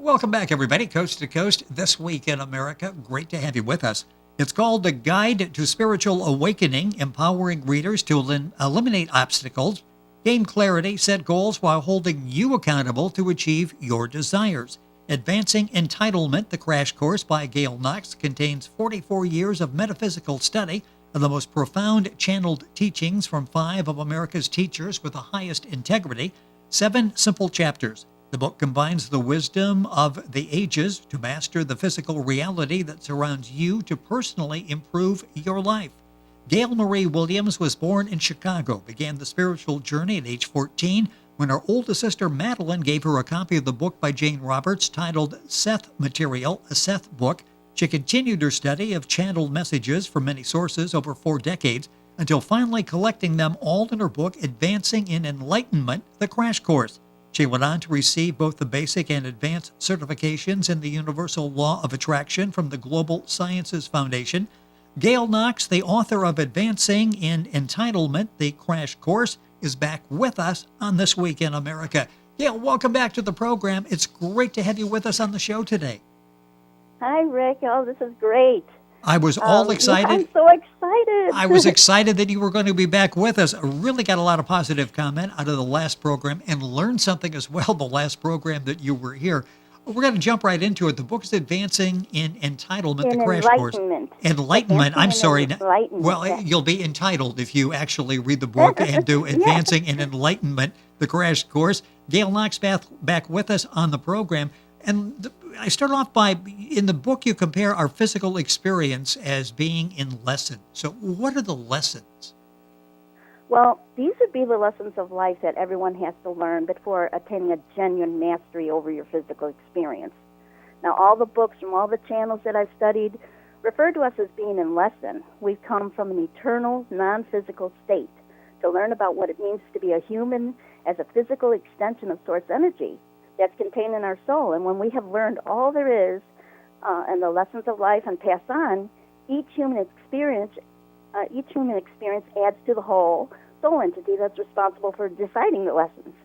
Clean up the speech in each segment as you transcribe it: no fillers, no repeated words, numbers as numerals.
Welcome back, everybody, Coast to Coast, This Week in America. Great to have you with us. It's called The Guide to Spiritual Awakening, empowering readers to eliminate obstacles, gain clarity, set goals while holding you accountable to achieve your desires. Advancing Entitlement, the crash course by Gail Knox, contains 44 years of metaphysical study and the most profound channeled teachings from 5 of America's teachers with the highest integrity. 7 simple chapters. The book combines the wisdom of the ages to master the physical reality that surrounds you to personally improve your life. Gail Marie Williams was born in Chicago, began the spiritual journey at age 14 when her oldest sister Madeline gave her a copy of the book by Jane Roberts titled Seth Material, a Seth Book. She continued her study of channeled messages from many sources over 4 decades until finally collecting them all in her book Advancing in Enlightenment, the crash course. She went on to receive both the basic and advanced certifications in the Universal Law of Attraction from the Global Sciences Foundation. Gail Knox, the author of Advancing in Entitlement, the crash course, is back with us on This Week in America. Gail, welcome back to the program. It's great to have you with us on the show today. Hi, Rick. Oh, this is great. I was all excited. I'm so excited. I was excited that you were going to be back with us. I really got a lot of positive comment out of the last program and learned something as well the last program that you were here. We're going to jump right into it. The book is Advancing in Entitlement, the crash course. Enlightenment. I'm sorry. Well, yeah. You'll be entitled if you actually read the book and do Advancing in Enlightenment, the crash course. Gail Knox back with us on the program. And I start off by, in the book, you compare our physical experience as being in lessons. So what are the lessons? Well, these would be the lessons of life that everyone has to learn before attaining a genuine mastery over your physical experience. Now, all the books from all the channels that I've studied refer to us as being in lesson. We've come from an eternal, non-physical state to learn about what it means to be a human as a physical extension of source energy that's contained in our soul. And when we have learned all there is and the lessons of life and pass on, each human experience adds to the whole soul entity that's responsible for deciding the lessons.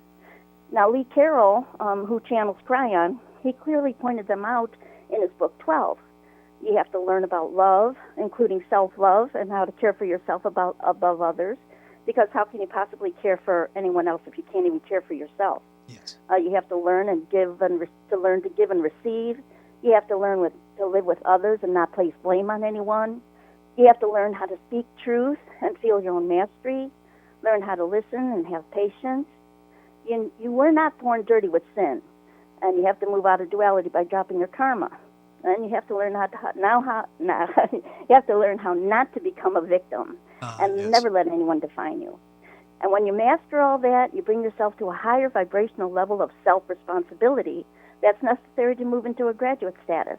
Now, Lee Carroll, who channels Cryon, he clearly pointed them out in his book 12. You have to learn about love, including self-love, and how to care for yourself above others, because how can you possibly care for anyone else if you can't even care for yourself? Yes. You have to learn and give to learn to give and receive. You have to learn to live with others and not place blame on anyone. You have to learn how to speak truth and feel your own mastery. Learn how to listen and have patience. You were not born dirty with sin, and you have to move out of duality by dropping your karma. And you have to learn you have to learn how not to become a victim and never let anyone define you. And when you master all that, you bring yourself to a higher vibrational level of self-responsibility that's necessary to move into a graduate status.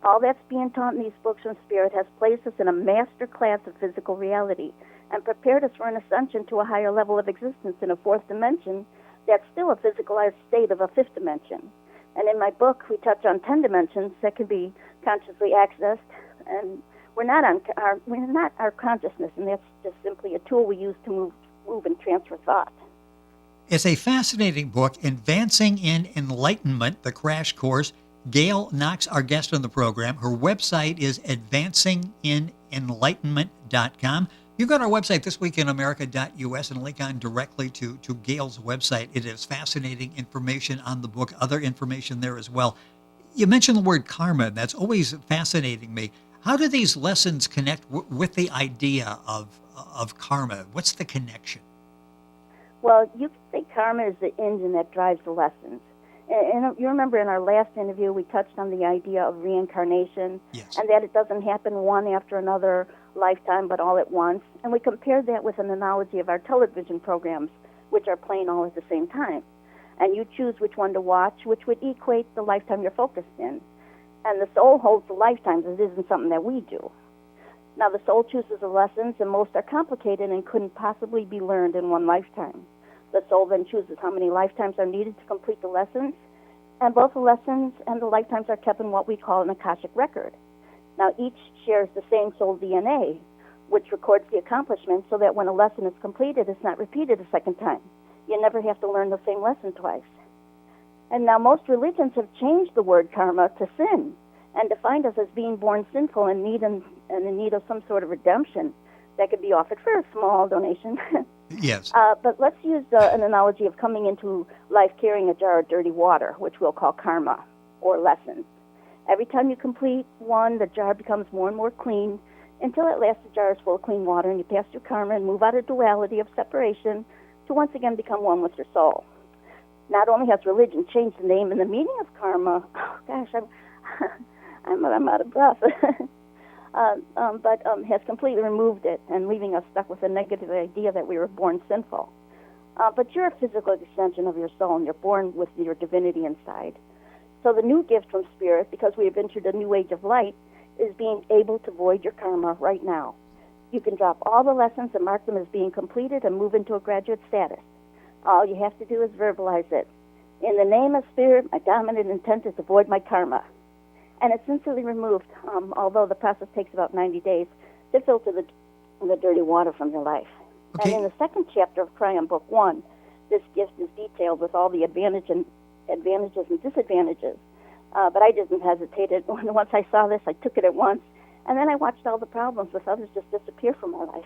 All that's being taught in these books from Spirit has placed us in a master class of physical reality and prepared us for an ascension to a higher level of existence in a 4th dimension that's still a physicalized state of a 5th dimension. And in my book, we touch on 10 dimensions that can be consciously accessed, and we're not our consciousness, and that's just simply a tool we use to move and transfer thought. It's a fascinating book, Advancing in Enlightenment, the crash course. Gail Knox, our guest on the program. Her website is advancinginenlightenment.com. You go to our website, thisweekinamerica.us, and link on directly to Gail's website. It is fascinating information on the book, other information there as well. You mentioned the word karma. That's always fascinating me. How do these lessons connect with the idea of karma? What's the connection? Well, you could say karma is the engine that drives the lessons. And you remember in our last interview, we touched on the idea of reincarnation, yes, and that it doesn't happen one after another lifetime, but all at once. And we compared that with an analogy of our television programs, which are playing all at the same time. And you choose which one to watch, which would equate the lifetime you're focused in. And the soul holds the lifetimes. It isn't something that we do. Now, the soul chooses the lessons, and most are complicated and couldn't possibly be learned in one lifetime. The soul then chooses how many lifetimes are needed to complete the lessons, and both the lessons and the lifetimes are kept in what we call an Akashic record. Now, each shares the same soul DNA, which records the accomplishment so that when a lesson is completed, it's not repeated a second time. You never have to learn the same lesson twice. And now most religions have changed the word karma to sin and defined us as being born sinful and in need of some sort of redemption that could be offered for a small donation. Yes. But let's use an analogy of coming into life carrying a jar of dirty water, which we'll call karma or lessons. Every time you complete one, the jar becomes more and more clean until at last the jar is full of clean water and you pass through karma and move out of duality of separation to once again become one with your soul. Not only has religion changed the name and the meaning of karma, oh gosh, I'm out of breath, but has completely removed it and leaving us stuck with a negative idea that we were born sinful. But you're a physical extension of your soul, and you're born with your divinity inside. So the new gift from Spirit, because we have entered a new age of light, is being able to void your karma right now. You can drop all the lessons and mark them as being completed and move into a graduate status. All you have to do is verbalize it. In the name of Spirit, my dominant intent is to void my karma. And it's instantly removed, although the process takes about 90 days to filter the dirty water from your life. Okay. And in the second chapter of TWIA Book 1, this gift is detailed with all the advantages and disadvantages. But I didn't hesitate. Once I saw this, I took it at once. And then I watched all the problems with others just disappear from my life.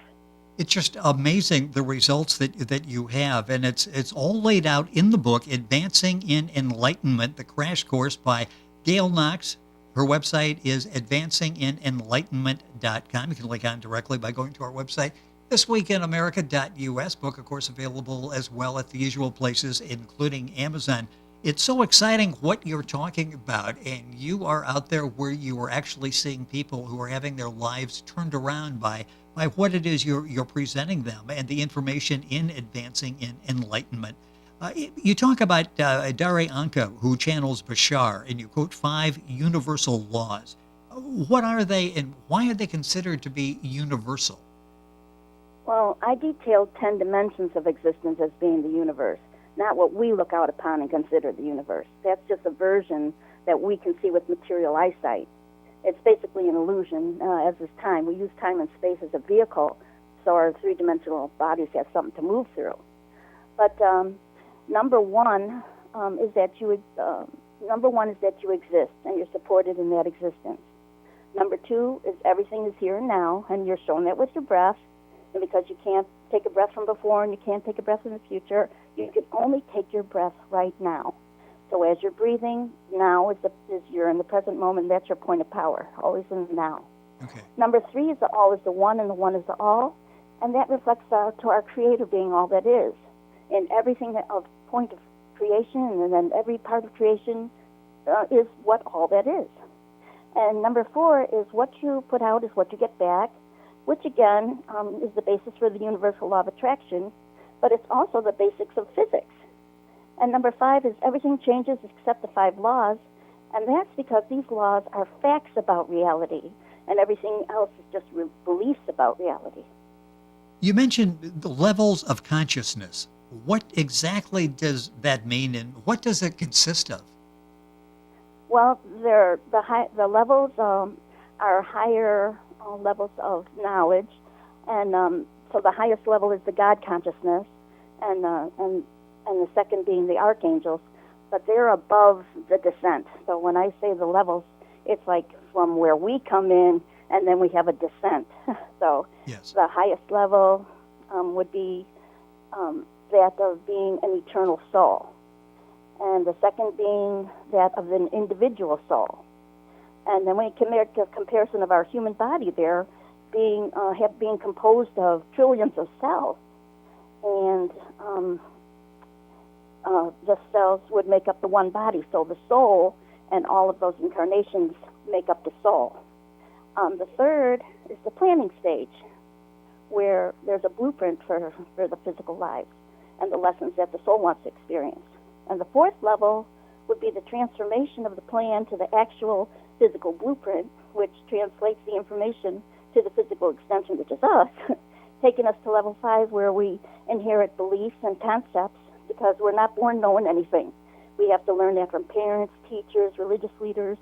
It's just amazing the results that you have, and it's all laid out in the book, Advancing in Enlightenment, the crash course by Gail Knox. Her website is advancingenlightenment.com. You can link on directly by going to our website, thisweekinamerica.us. Book, of course, available as well at the usual places, including Amazon. It's so exciting what you're talking about, and you are out there where you are actually seeing people who are having their lives turned around by what it is you're presenting them and the information in Advancing in Enlightenment. You talk about Dare Anka, who channels Bashar, and you quote 5 universal laws. What are they, and why are they considered to be universal? Well, I detailed 10 dimensions of existence as being the universe, not what we look out upon and consider the universe. That's just a version that we can see with material eyesight. It's basically an illusion, as is time. We use time and space as a vehicle, so our three-dimensional bodies have something to move through. But number one is that you exist and you're supported in that existence. Number 2 is everything is here and now, and you're shown that with your breath. And because you can't take a breath from before and you can't take a breath in the future, you can only take your breath right now. So as you're breathing, now is you're in the present moment. That's your point of power, always in the now. Okay. Number 3 is the all is the one, and the one is the all, and that reflects to our Creator being all that is. And everything of point of creation, and then every part of creation is what all that is. And number 4 is what you put out is what you get back, which again is the basis for the universal law of attraction, but it's also the basics of physics. And number 5 is everything changes except the 5 laws, and that's because these laws are facts about reality, and everything else is just beliefs about reality. You mentioned the levels of consciousness. What exactly does that mean, and what does it consist of? Well, the levels are higher levels of knowledge, and so the highest level is the God consciousness, and the second being the archangels, but they're above the descent. So when I say the levels, it's like from where we come in, and then we have a descent. So yes. The highest level would be that of being an eternal soul, and the second being that of an individual soul. And then when you compare to comparison of our human body there, being composed of trillions of cells, and the cells would make up the one body. So the soul and all of those incarnations make up the soul. The third is the planning stage, where there's a blueprint for the physical lives and the lessons that the soul wants to experience. And the fourth level would be the transformation of the plan to the actual physical blueprint, which translates the information to the physical extension, which is us, taking us to level 5, where we inherit beliefs and concepts because we're not born knowing anything. We have to learn that from parents, teachers, religious leaders,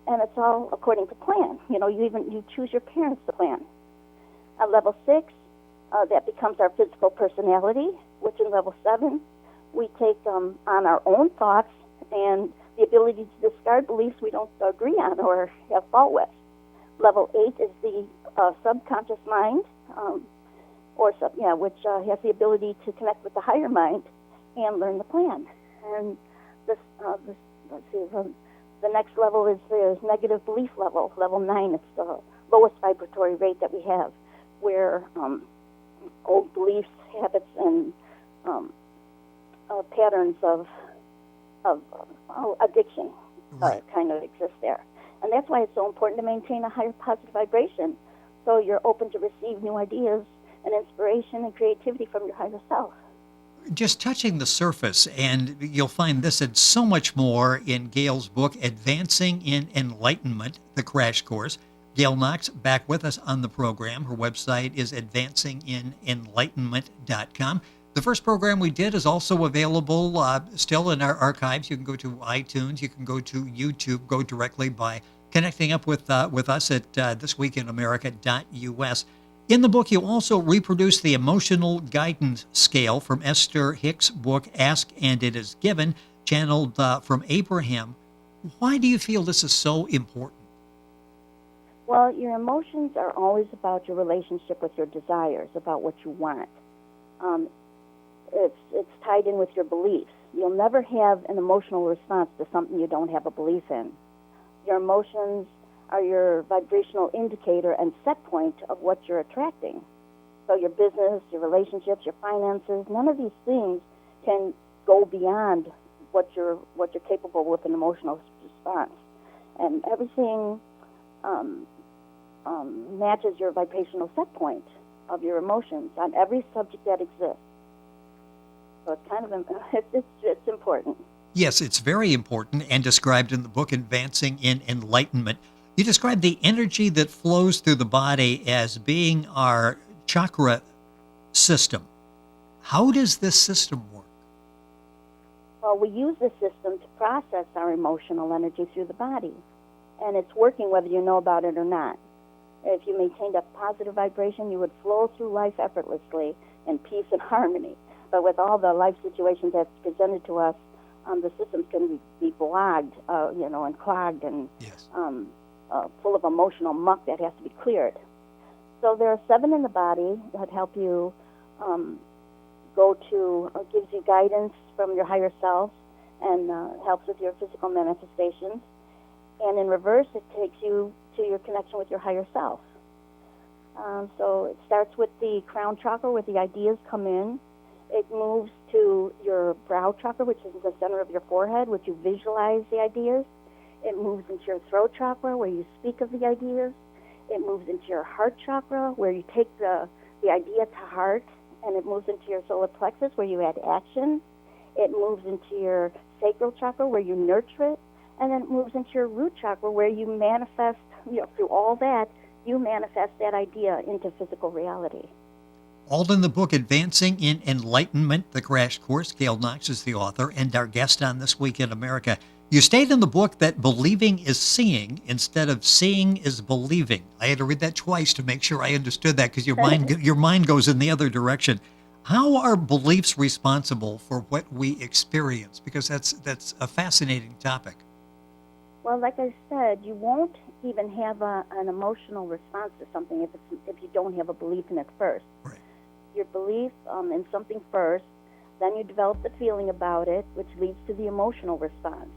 and it's all according to plan. You choose your parents to plan. At level 6, that becomes our physical personality, which in level 7, we take on our own thoughts and the ability to discard beliefs we don't agree on or have fault with. Level 8 is the subconscious mind, which has the ability to connect with the higher mind and learn the plan. And the next level is the negative belief level. Level 9, it's the lowest vibratory rate that we have, where old beliefs, habits, and patterns of addiction kind of exist there. And that's why it's so important to maintain a higher positive vibration, so you're open to receive new ideas and inspiration and creativity from your higher self. Just touching the surface, and you'll find this and so much more in Gail's book, Advancing in Enlightenment, the Crash Course. Gail Knox back with us on the program. Her website is advancinginenlightenment.com. The first program we did is also available still in our archives. You can go to iTunes. You can go to YouTube. Go directly by connecting up with us at thisweekinamerica.us. In the book, you also reproduce the emotional guidance scale from Esther Hicks' book, Ask and It Is Given, channeled from Abraham. Why do you feel this is so important? Well, your emotions are always about your relationship with your desires, about what you want. It's tied in with your beliefs. You'll never have an emotional response to something you don't have a belief in. Your emotions are your vibrational indicator and set point of what you're attracting. So your business, your relationships, your finances, none of these things can go beyond what you're capable with an emotional response. And everything matches your vibrational set point of your emotions on every subject that exists. So it's kind of it's important. Yes, it's very important and described in the book, Advancing in Enlightenment. You describe the energy that flows through the body as being our chakra system. How does this system work? Well, we use this system to process our emotional energy through the body, and it's working whether you know about it or not. If you maintained a positive vibration, you would flow through life effortlessly in peace and harmony. But with all the life situations that's presented to us, the systems can be blocked, and clogged and yes. Full of emotional muck that has to be cleared. So there are 7 in the body that help you gives you guidance from your higher self and helps with your physical manifestations. And in reverse, it takes you to your connection with your higher self. So it starts with the crown chakra where the ideas come in. It moves to your brow chakra, which is the center of your forehead, which you visualize the ideas. It moves into your throat chakra, where you speak of the ideas. It moves into your heart chakra, where you take the idea to heart. And it moves into your solar plexus, where you add action. It moves into your sacral chakra, where you nurture it. And then it moves into your root chakra, where you manifest, through all that, you manifest that idea into physical reality. All in the book, Advancing in Enlightenment, the Crash Course. Gail Knox is the author and our guest on This Week in America. You state in the book that believing is seeing instead of seeing is believing. I had to read that twice to make sure I understood that because your mind goes in the other direction. How are beliefs responsible for what we experience? Because that's a fascinating topic. Well, like I said, you won't even have an emotional response to something if you don't have a belief in it first. Right. Your belief in something first, then you develop the feeling about it, which leads to the emotional response.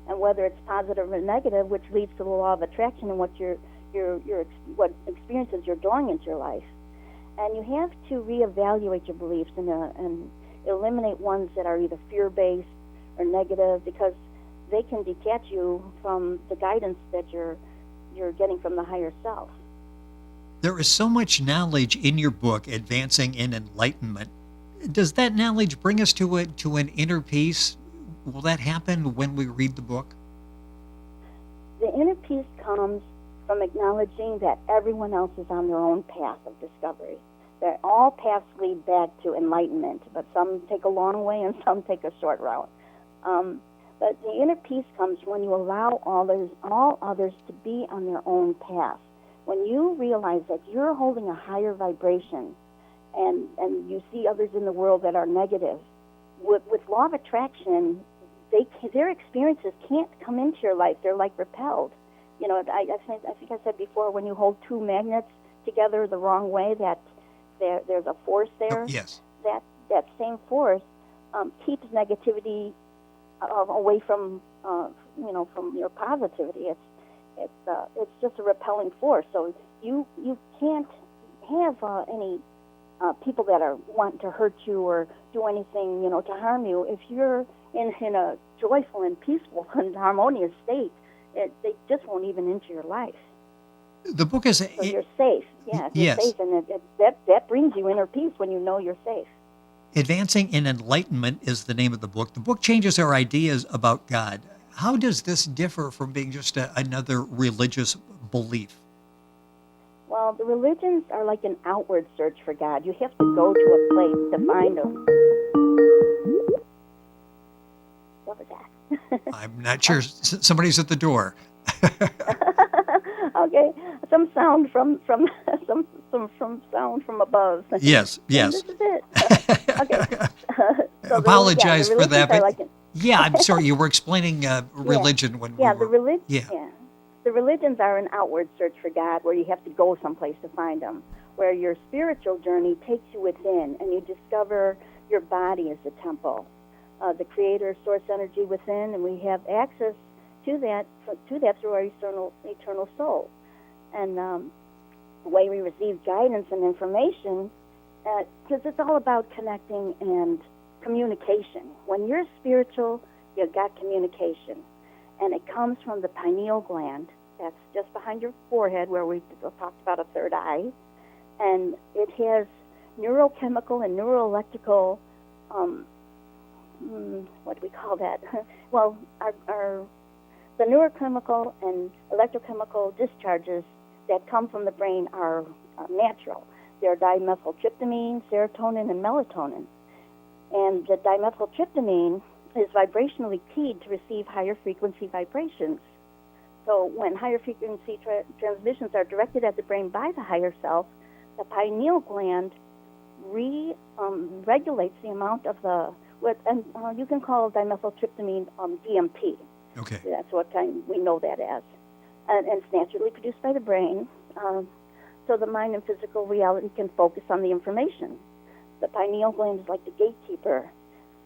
And whether it's positive or negative, which leads to the law of attraction and what what experiences you're drawing into your life. And you have to reevaluate your beliefs and eliminate ones that are either fear-based or negative, because they can detach you from the guidance that you're getting from the higher self. There is so much knowledge in your book, Advancing in Enlightenment. Does that knowledge bring us to an inner peace? Will that happen when we read the book? The inner peace comes from acknowledging that everyone else is on their own path of discovery. That all paths lead back to enlightenment, but some take a long way and some take a short route. But the inner peace comes when you allow all others to be on their own path. When you realize that you're holding a higher vibration and you see others in the world that are negative, with law of attraction, their experiences can't come into your life. They're like repelled. I think I said before, when you hold two magnets together the wrong way, that there's a force there. Oh, yes. That same force keeps negativity away from from your positivity. It's just a repelling force. So you can't have any people that are wanting to hurt you or do anything to harm you if you're in a joyful and peaceful and harmonious state. They just won't even enter your life. The book is... So you're safe. Yeah, you're yes. safe, and that brings you inner peace when you know you're safe. Advancing in Enlightenment is the name of the book. The book changes our ideas about God. How does this differ from being just another religious belief? Well, the religions are like an outward search for God. You have to go to a place to find Him. What was that? I'm not sure. Somebody's at the door. Okay, some sound from some sound from above. Yes. And this is it. Okay. So Apologize for that. But yeah, I'm sorry. You were explaining religion when we were... The religions are an outward search for God, where you have to go someplace to find Him. Where your spiritual journey takes you within, and you discover your body as a temple, the Creator, source energy within, and we have access to that through our eternal soul. And the way we receive guidance and information, because it's all about connecting and communication. When you're spiritual, you've got communication. And it comes from the pineal gland. That's just behind your forehead, where we talked about a third eye. And it has neurochemical and neuroelectrical, what do we call that? Well, the neurochemical and electrochemical discharges that come from the brain are natural. They're dimethyltryptamine, serotonin, and melatonin. And the dimethyltryptamine is vibrationally keyed to receive higher frequency vibrations. So when higher frequency transmissions are directed at the brain by the higher self, the pineal gland regulates the amount of you can call dimethyltryptamine DMT. Okay. That's what we know that as. And it's naturally produced by the brain, so the mind and physical reality can focus on the information. The pineal gland is like the gatekeeper,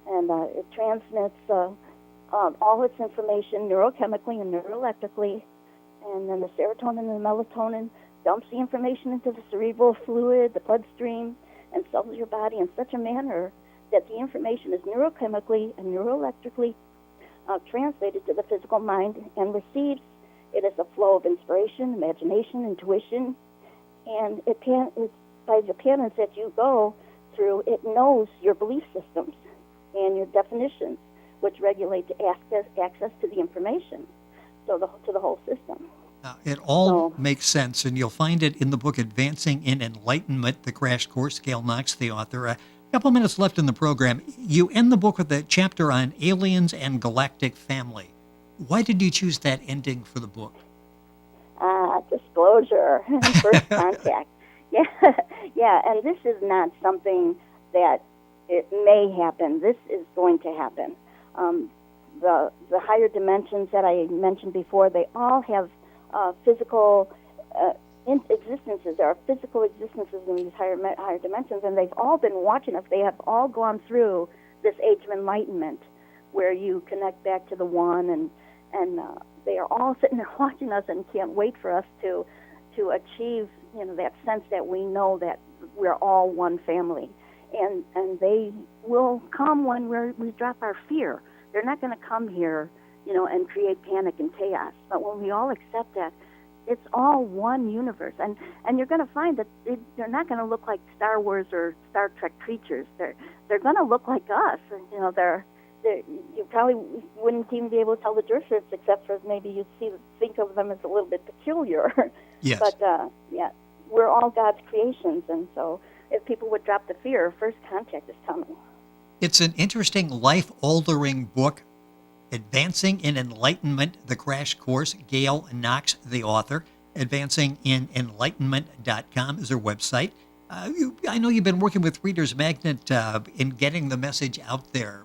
and it transmits all its information neurochemically and neuroelectrically, and then the serotonin and the melatonin dumps the information into the cerebral fluid, the bloodstream, and settles your body in such a manner that the information is neurochemically and neuroelectrically translated to the physical mind and receives it as a flow of inspiration, imagination, intuition, and by the patterns that you go through, it knows your belief systems and your definitions, which regulate the access to the information, to the whole system. It all makes sense, and you'll find it in the book Advancing in Enlightenment, the crash course. Gail Knox, the author. A couple minutes left in the program. You end the book with a chapter on aliens and galactic family. Why did you choose that ending for the book? Disclosure, first contact. Yeah, and this is not something that it may happen. This is going to happen. The higher dimensions that I mentioned before, they all have physical existences. There are physical existences in these higher dimensions, and they've all been watching us. They have all gone through this age of enlightenment, where you connect back to the one, and they are all sitting there watching us and can't wait for us to achieve that sense that we know that we're all one family, and they will come when we drop our fear. They're not going to come here, and create panic and chaos. But when we all accept that it's all one universe, and you're going to find that they're not going to look like Star Wars or Star Trek creatures. They're going to look like us. You probably wouldn't even be able to tell the difference, except for maybe you'd think of them as a little bit peculiar. Yes. But we're all God's creations, and so if people would drop the fear, first contact is coming. It's an interesting, life-altering book, Advancing in Enlightenment, the crash course. Gail Knox, the author. AdvancingInEnlightenment.com is her website. I know you've been working with Reader's Magnet in getting the message out there.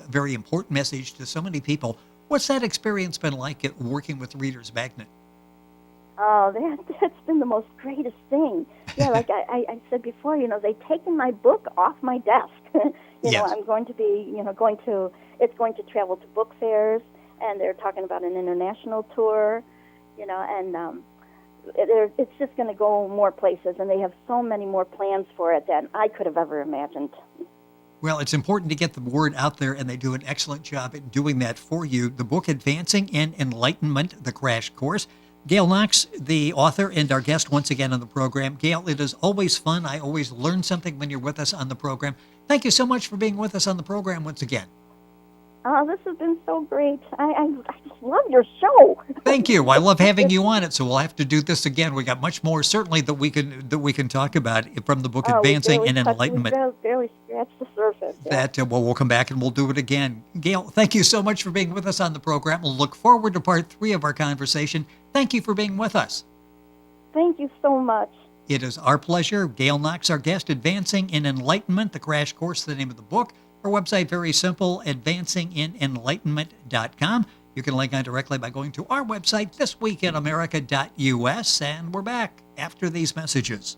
very important message to so many people. What's that experience been like at working with Reader's Magnet? Oh, that's been the most greatest thing. Yeah, like I said before, they've taken my book off my desk. Yes. I'm going to be, it's going to travel to book fairs, and they're talking about an international tour, and it's just going to go more places, and they have so many more plans for it than I could have ever imagined. Well, it's important to get the word out there, and they do an excellent job at doing that for you. The book, Advancing in Enlightenment, the Crash Course. Gail Knox, the author and our guest once again on the program. Gail, it is always fun. I always learn something when you're with us on the program. Thank you so much for being with us on the program once again. Oh, this has been so great. I just love your show. Thank you. I love having you on it, so we'll have to do this again. We got much more, certainly, that we can talk about from the book Advancing in Enlightenment. We barely scratched the surface. Yeah. We'll come back and we'll do it again. Gail, thank you so much for being with us on the program. We'll look forward to part 3 of our conversation. Thank you for being with us. Thank you so much. It is our pleasure. Gail Knox, our guest, Advancing in Enlightenment, the Crash Course, the name of the book. Our website, very simple, advancinginenlightenment.com. You can link on directly by going to our website, thisweekinamerica.us, and we're back after these messages.